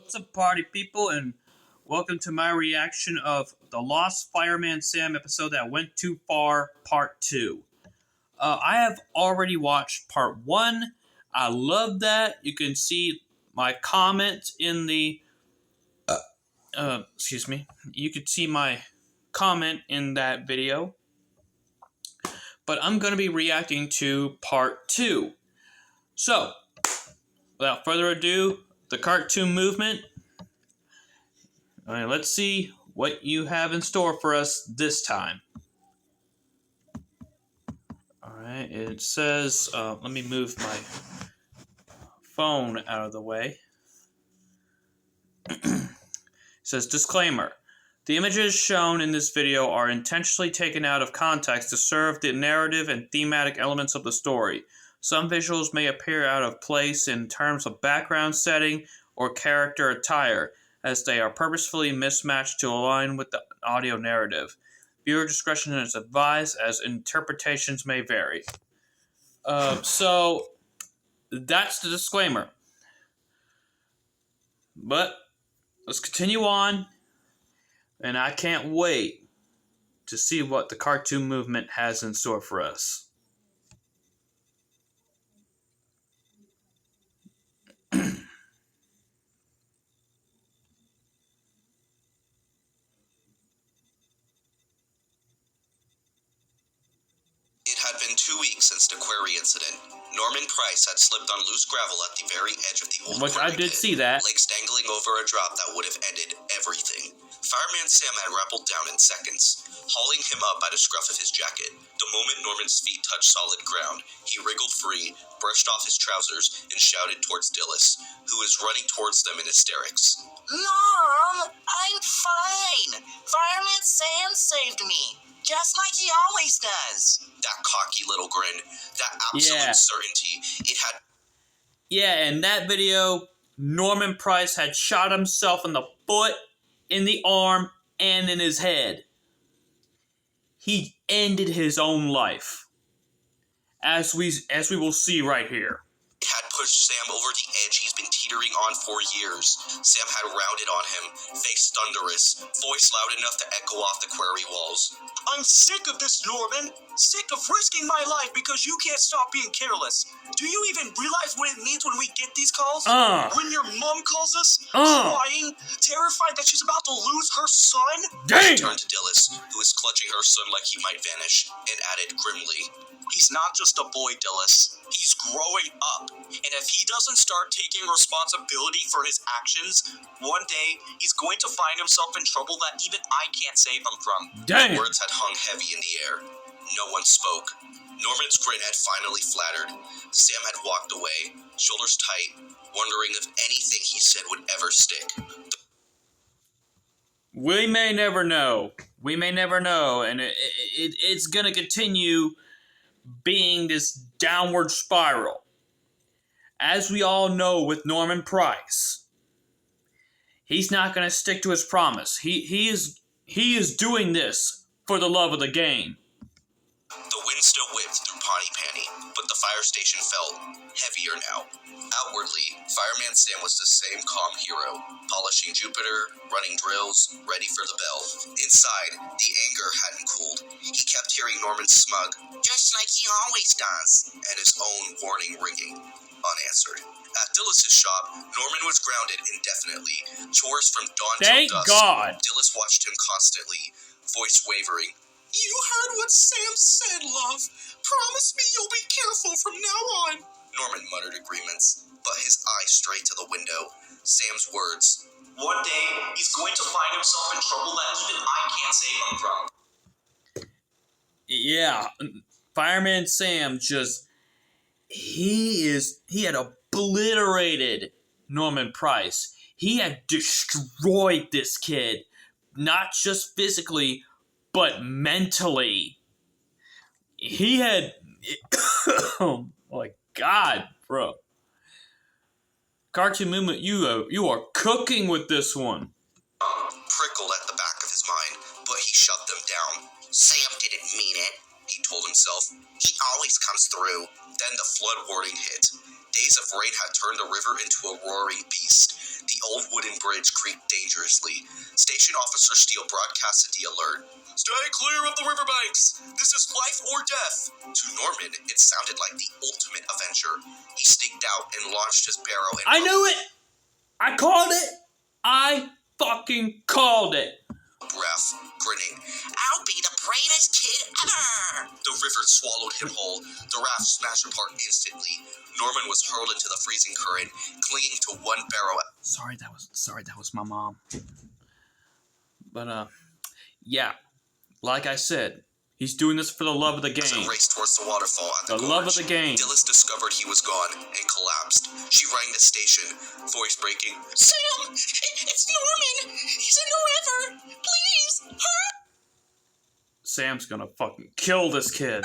What's up, party people, and welcome to my reaction of the Lost Fireman Sam episode that went too far, part 2. I have already watched part 1. I love that. You can see my comment in the... excuse me. You could see my comment in that video. But I'm going to be reacting to part 2. So, without further ado, the cartoon movement. All right, let's see what you have in store for us this time. All right, it says, let me move my phone out of the way. It says, disclaimer. The images shown in this video are intentionally taken out of context to serve the narrative and thematic elements of the story. Some visuals may appear out of place in terms of background setting or character attire, as they are purposefully mismatched to align with the audio narrative. Viewer discretion is advised, as interpretations may vary. So, that's the disclaimer. But, let's continue on, and I can't wait to see what the cartoon movement has in store for us. It had been 2 weeks since the quarry incident. Norman Price had slipped on loose gravel at the very edge of the old Which quarry I did pit, see that. legs dangling over a drop that would have ended everything. Fireman Sam had rappelled down in seconds, hauling him up by the scruff of his jacket. The moment Norman's feet touched solid ground, he wriggled free, brushed off his trousers, and shouted towards Dillis, who was running towards them in hysterics. Norm, I'm fine. Fireman Sam saved me, just like he always does. That cocky little grin, that absolute certainty, it had... Yeah, in that video, Norman Price had shot himself in the foot, in the arm, and in his head. He ended his own life, as we will see right here. Had pushed Sam over the edge he's been teetering on for years. Sam had rounded on him, face thunderous, voice loud enough to echo off the quarry walls. I'm sick of this, Norman. Sick of risking my life because you can't stop being careless. Do you even realize what it means when we get these calls? When your mom calls us, crying, terrified that she's about to lose her son? Dang! She turned to Dillis, who was clutching her son like he might vanish, and added grimly, He's not just a boy, Dillis. He's growing up. And if he doesn't start taking responsibility for his actions, one day he's going to find himself in trouble that even I can't save him from. Dang! The words had hung heavy in the air. No one spoke. Norman's grin had finally flattered. Sam had walked away, shoulders tight, wondering if anything he said would ever stick. We may never know. We may never know, and it's gonna continue being this downward spiral. As we all know with Norman Price, he's not gonna stick to his promise. He is doing this for the love of the game. The wind still whipped through Pawnee Panny, but the fire station felt heavier now. Outwardly, Fireman Sam was the same calm hero, polishing Jupiter, running drills, ready for the bell. Inside, the anger hadn't cooled. He kept hearing Norman's smug, Just like he always does. and his own warning ringing, unanswered. At Dillis' shop, Norman was grounded indefinitely, chores from dawn Thank till dusk. God. Dillis watched him constantly, voice wavering. You heard what Sam said, love. Promise me you'll be careful from now on. Norman muttered agreements, but his eye straight to the window. Sam's words. One day he's going to find himself in trouble that even I can't save him from. Yeah, Fireman Sam he had obliterated Norman Price. He had destroyed this kid, not just physically, but mentally. He had, oh my God, bro. Cartoon movement, you are cooking with this one. Prickled at the back of his mind, but he shut them down. Sam didn't mean it. he told himself. He always comes through. Then the flood warning hit. Days of rain had turned the river into a roaring beast. The old wooden bridge creaked dangerously. Station Officer Steele broadcasted the alert. Stay clear of the riverbanks. This is life or death. To Norman, it sounded like the ultimate adventure. He sneaked out and launched his barrow. I knew it! I called it! I fucking called it! Breath, grinning. I'll be the bravest kid ever! The river swallowed him whole. The raft smashed apart instantly. Norman was hurled into the freezing current, clinging to one barrow. Sorry, that was my mom. But, yeah. Like I said, he's doing this for the love of the game. As it raced towards the waterfall at the gorge, love of the game. Dillis discovered he was gone and collapsed. She rang the station, voice breaking. Sam! It's Norman! He's in the river! Please! Hurry! Sam's gonna fucking kill this kid.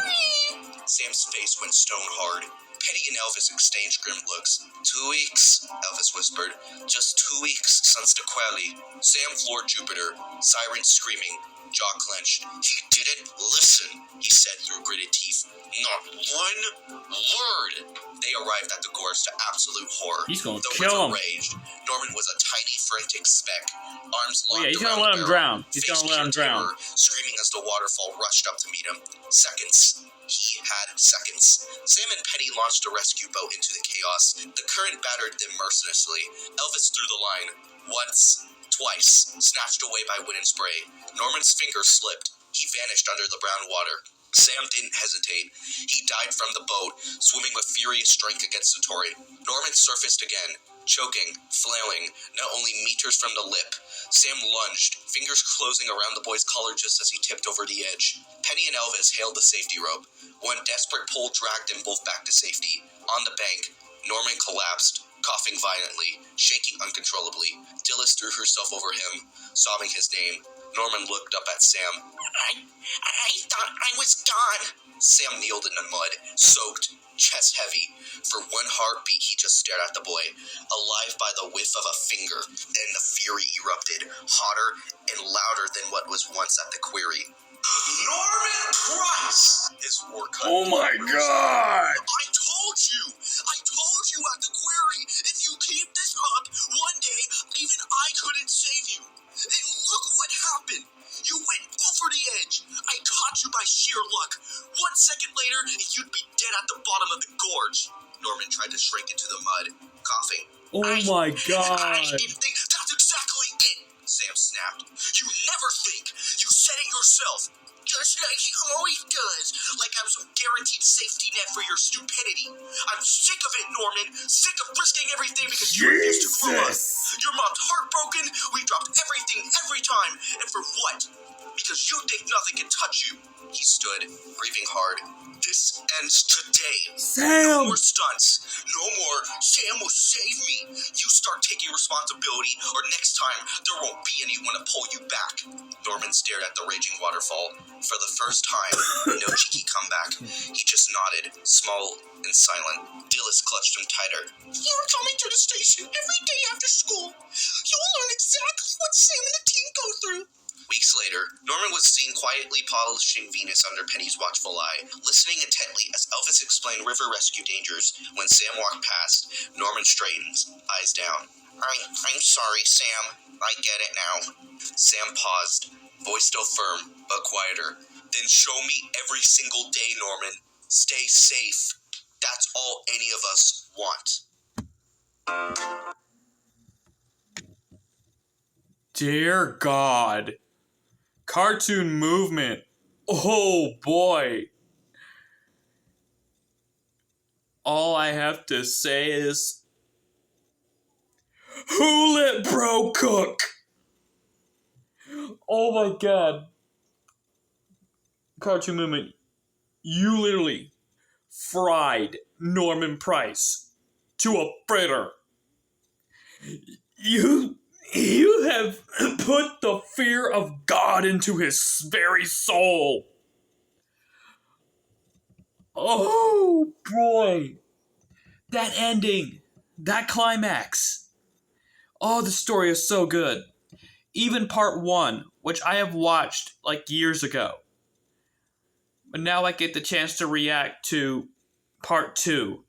Sam's face went stone hard. Penny and Elvis exchanged grim looks. 2 weeks, Elvis whispered. Just 2 weeks since the Quelly. Sam floored Jupiter, sirens screaming, jaw clenched. He didn't listen, he said through gritted teeth. Not one word. They arrived at the gorge to absolute horror. He's gonna the kill him. river raged. Norman was a tiny, frantic speck. Arms locked He's gonna around let him the barrel, drown. He's face gonna let him pure drown. terror, screaming as the waterfall rushed up to meet him. Seconds. He had seconds. Sam and Penny launched a rescue boat into the chaos. The current battered them mercilessly. Elvis threw the line. Once, twice, snatched away by wind and spray. Norman's fingers slipped. He vanished under the brown water. Sam didn't hesitate. He dived from the boat, swimming with furious strength against the torrent. Norman surfaced again, choking, flailing, now only meters from the lip. Sam lunged, fingers closing around the boy's collar just as he tipped over the edge. Penny and Elvis hailed the safety rope. One desperate pull dragged them both back to safety. On the bank, Norman collapsed, coughing violently, shaking uncontrollably. Dillis threw herself over him, sobbing his name. Norman looked up at Sam. I thought I was gone. Sam kneeled in the mud, soaked, chest heavy. For one heartbeat, he just stared at the boy, alive by the whiff of a finger. Then the fury erupted, hotter and louder than what was once at the quarry. Norman Price! His war cut. Oh my god! I told you at the quarry, if you keep this up, one day, even I couldn't save you. And look what happened. You went over the edge. I caught you by sheer luck. 1 second later, and you'd be dead at the bottom of the gorge. Norman tried to shrink into the mud, coughing. Oh my god! I didn't think that's exactly it, Sam snapped. You never think. You said it yourself. Just like he always does. Like I'm some guaranteed safety net for your stupidity. I'm sick of it, Norman. Sick of risking everything because you refused to grow up. Your mom's heartbroken. We dropped everything every time. And for what? Because you think nothing can touch you. He stood, breathing hard. This ends today. Sam! No more stunts. No more, Sam will save me. You start taking responsibility, or next time, there won't be anyone to pull you back. Norman stared at the raging waterfall. For the first time, no cheeky comeback. He just nodded, small and silent. Dillis clutched him tighter. You're coming to the station every day after school. You'll learn exactly what Sam and the team go through. Weeks later, Norman was seen quietly polishing Venus under Penny's watchful eye, listening intently as Elvis explained river rescue dangers. When Sam walked past, Norman straightened, eyes down. I'm sorry, Sam. I get it now. Sam paused, voice still firm, but quieter. Then show me every single day, Norman. Stay safe. That's all any of us want. Dear God. Cartoon movement. Oh boy. All I have to say is, who let bro cook? Oh my god. Cartoon movement, you literally fried Norman Price to a fritter. You have put the fear of God into his very soul. Oh boy. That ending. That climax. Oh, the story is so good. Even part 1, which I have watched like years ago. But now I get the chance to react to part 2.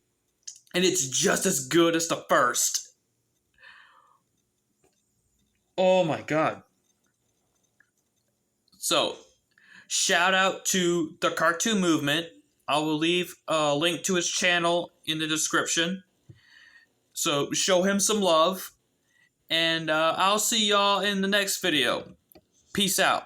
And it's just as good as the first. Oh my god. So, shout out to the Cartoon Movement. I will leave a link to his channel in the description. So, show him some love. And I'll see y'all in the next video. Peace out.